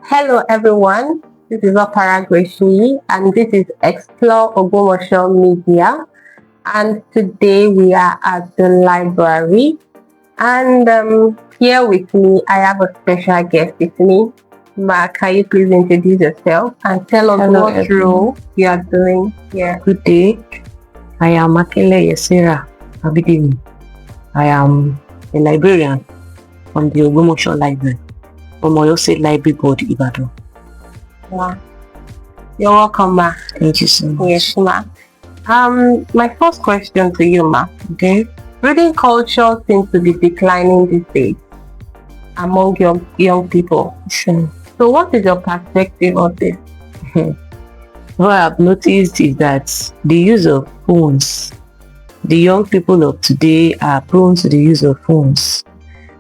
Hello everyone, this is Opara Greshi and this is Explore Ogbomoso Media, and today we are at the library, and here with me I have a special guest with me. Ma, can you please introduce yourself and tell us what role you are doing here? Good day. I am Akele Yesera Abidini. I am a librarian from the Ogbomoso Library, from Oyo State Library Board, Ibadan. Wow. You're welcome, Ma. Thank you so much. Yes, Ma. My first question to you, Ma. Okay. Reading culture seems to be declining these days among young people. Sure. So what is your perspective of this? What I've noticed is that the use of phones, the young people of today are prone to the use of phones.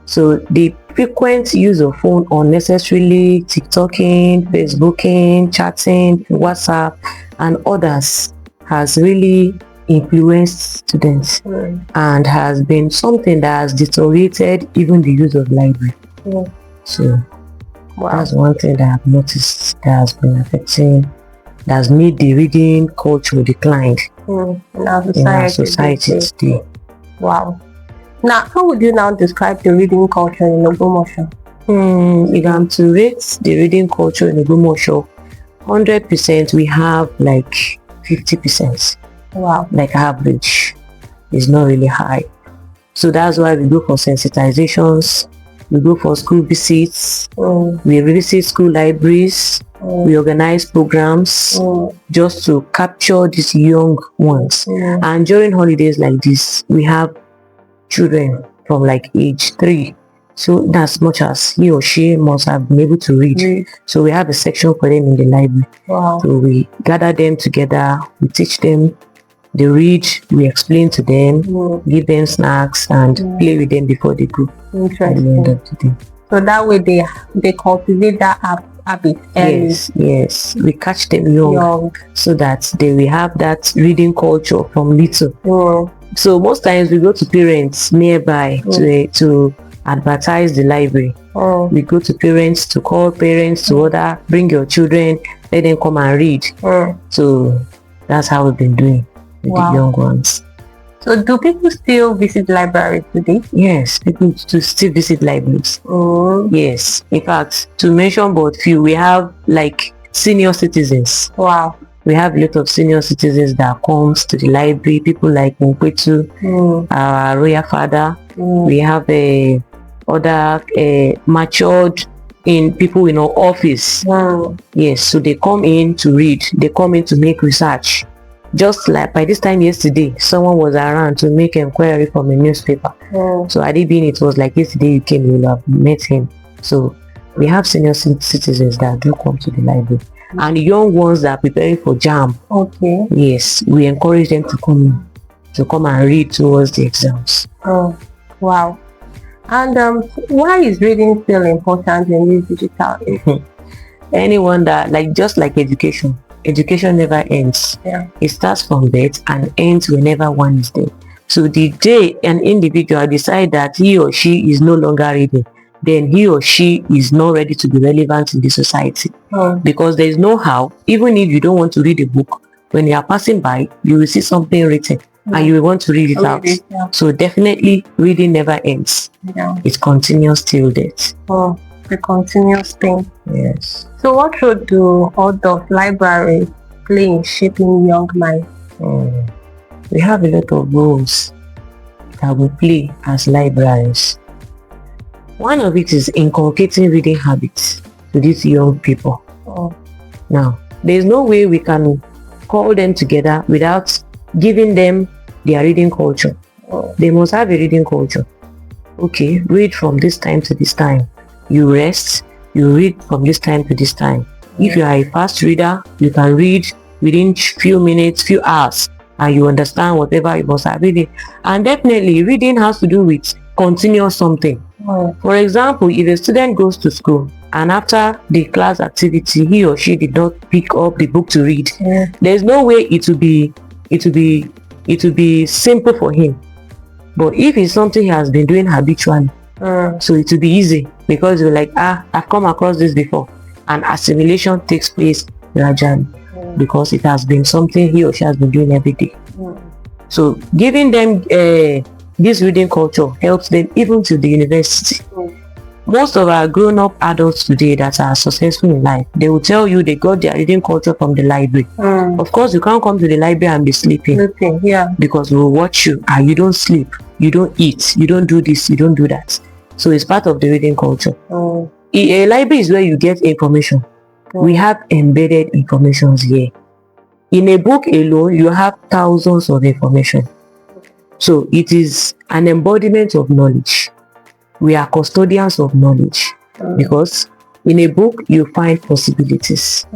So the frequent use of phone unnecessarily, TikToking, Facebooking, chatting, WhatsApp, and others has really influenced students and has been something that has deteriorated even the use of library. So that's one thing that I've noticed that has been affecting, that has made the reading culture decline in our society today. Wow. Now, how would you now describe the reading culture in Ogbomoso? If I'm to rate the reading culture in Ogbomoso, 100%, we have like 50%. Wow. Like average is not really high. So that's why we go for sensitizations, we go for school visits, we visit school libraries, we organize programs just to capture these young ones. And during holidays like this, we have children from like age 3. So that's much as he or she must have been able to read. So we have a section for them in the library. Wow. So we gather them together, we teach them, they read, we explain to them, give them snacks, and play with them before they go. Interesting. At the end of the day. So that way they cultivate that habit early. Yes. We catch them young so that they will have that reading culture from little. So most times we go to parents nearby to advertise the library. We go to parents to call parents to order, bring your children, let them come and read. So that's how we've been doing with the young ones. So do people still visit libraries today? Yes, people still visit libraries. Yes, in fact, to mention but few, we have like senior citizens. Wow. We have a lot of senior citizens that comes to the library, people like Mkwetu, our royal father. We have other matured in people in our office. Yes, so they come in to read, they come in to make research. Just like by this time yesterday, someone was around to make inquiry from a newspaper. So had it been, it was like yesterday you came, you will have met him. So we have senior citizens that do come to the library. And the young ones that are preparing for JAM. Okay. Yes, we encourage them to come and read towards the exams. Wow. And why is reading still important in this digital age? Anyone that just like education never ends. It starts from birth and ends whenever one is there. So the day an individual decides that he or she is no longer reading, then he or she is not ready to be relevant in the society. Because there is no how, even if you don't want to read a book, when you are passing by, you will see something written and you will want to read it out. So definitely reading never ends. It continues till death. The continuous thing. Yes. So what role do all the libraries play in shaping young minds? We have a lot of roles that we play as librarians. One of it is inculcating reading habits to these young people. Now, there's no way we can call them together without giving them their reading culture. They must have a reading culture. Okay, read from this time to this time. You rest, you read from this time to this time. If you are a fast reader, you can read within few minutes, few hours, and you understand whatever you must have reading. And definitely reading has to do with continuous something. For example, if a student goes to school and after the class activity he or she did not pick up the book to read, there's no way it will be simple for him. But if it's something he has been doing habitually, so it will be easy, because you're like, I've come across this before. and assimilation takes place gradually because it has been something he or she has been doing every day. So giving them this reading culture helps them even to the university. Most of our grown-up adults today that are successful in life, they will tell you they got their reading culture from the library. Of course, you can't come to the library and be sleeping. Because we will watch you and you don't sleep, you don't eat, you don't do this, you don't do that. So it's part of the reading culture. A library is where you get information. We have embedded informations here. In a book alone, you have thousands of information. So it is an embodiment of knowledge. We are custodians of knowledge because in a book you find possibilities.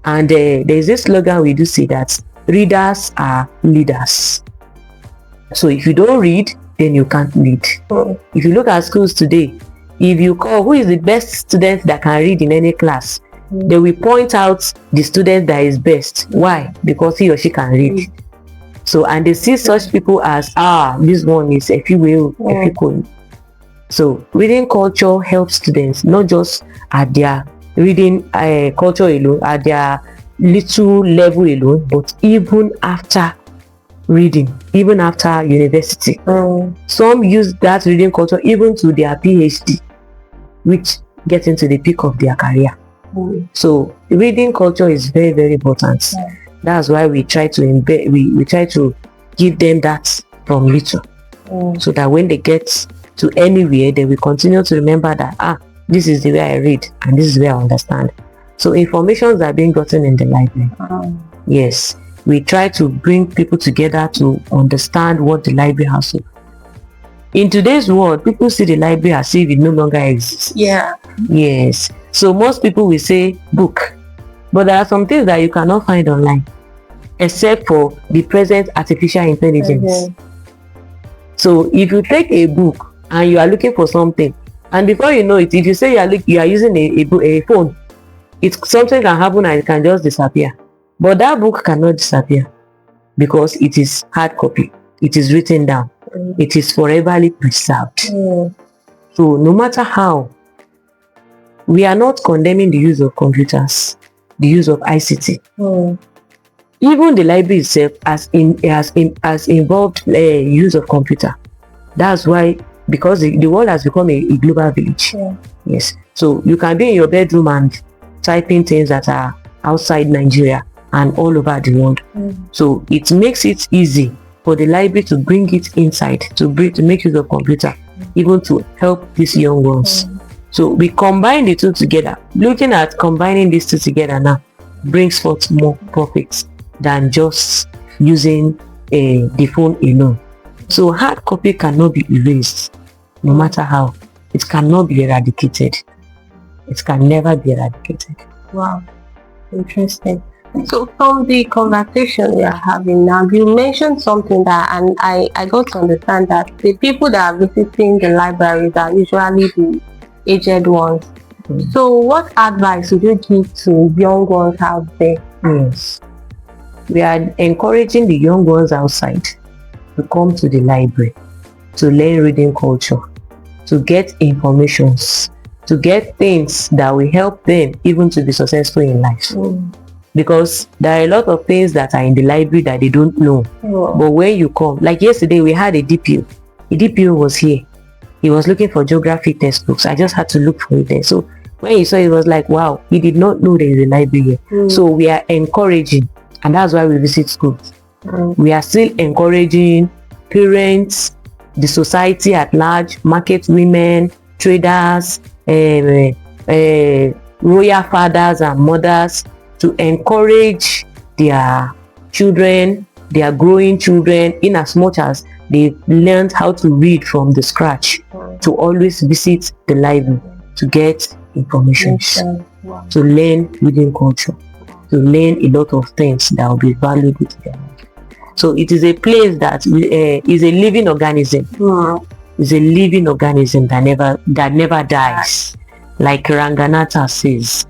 And there is this slogan we do say that readers are leaders. So if you don't read, then you can't lead. If you look at schools today, if you call who is the best student that can read in any class, they will point out the student that is best. Why? Because he or she can read. So, and they see such people as, this one is a few. So reading culture helps students not just at their reading culture alone, at their little level alone, but even after reading, even after university. Some use that reading culture even to their PhD, which gets into the peak of their career. So reading culture is very, very important. That's why we try to embed, we try to give them that from little, so that when they get to anywhere, they will continue to remember that this is the way I read and this is where I understand. So informations are being gotten in the library. Yes, we try to bring people together to understand what the library has to. In today's world, people see the library as if it no longer exists. Yes. So most people will say book, but there are some things that you cannot find online except for the present artificial intelligence. So if you take a book and you are looking for something, and before you know it, if you say you are using a phone, something can happen and it can just disappear. But that book cannot disappear because it is hard copy. It is written down. It is foreverly preserved. So no matter how, we are not condemning the use of computers, the use of ICT. Even the library itself has involved use of computer. That's why, because the world has become a global village. Yes. So you can be in your bedroom and typing things that are outside Nigeria and all over the world. So it makes it easy for the library to bring it inside, to make use of computer, even to help these young ones. So we combine the two together. Looking at combining these two together now brings forth more profits than just using the phone alone. So hard copy cannot be erased, no matter how. It cannot be eradicated. It can never be eradicated. Wow, interesting. So from the conversation we are having now, you mentioned something that, and I got to understand that the people that are visiting the libraries are usually the aged ones. So what advice would you give to young ones out there? Yes. We are encouraging the young ones outside to come to the library, to learn reading culture, to get informations, to get things that will help them even to be successful in life. Because there are a lot of things that are in the library that they don't know. But when you come, like yesterday we had a DPO. The DPO was here. He was looking for geography textbooks. I just had to look for it there. So when he saw it, was like, wow, he did not know there is a library here. So we are encouraging, and that's why we visit schools. We are still encouraging parents, the society at large, market women, traders, royal fathers and mothers to encourage their children, their growing children, in as much as they learned how to read from the scratch, to always visit the library to get information, to learn reading culture, to learn a lot of things that will be valuable to them. So it is a place that is a living organism. It's a living organism that never dies, like Ranganatha says.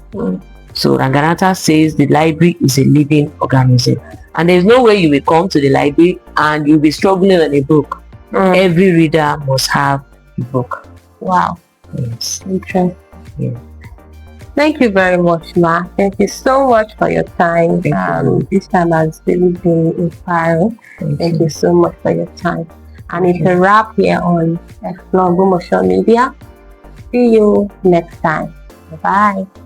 So Ranganatha says the library is a living organism, and there's no way you will come to the library and you'll be struggling on a book. Every reader must have a book. Wow. Yes. Interesting. Yeah. Thank you very much, Ma. Thank you so much for your time. This time has really been inspiring. Thank you so much for your time. And it's a wrap here on Explore Ogbomoso Media. See you next time. Bye-bye.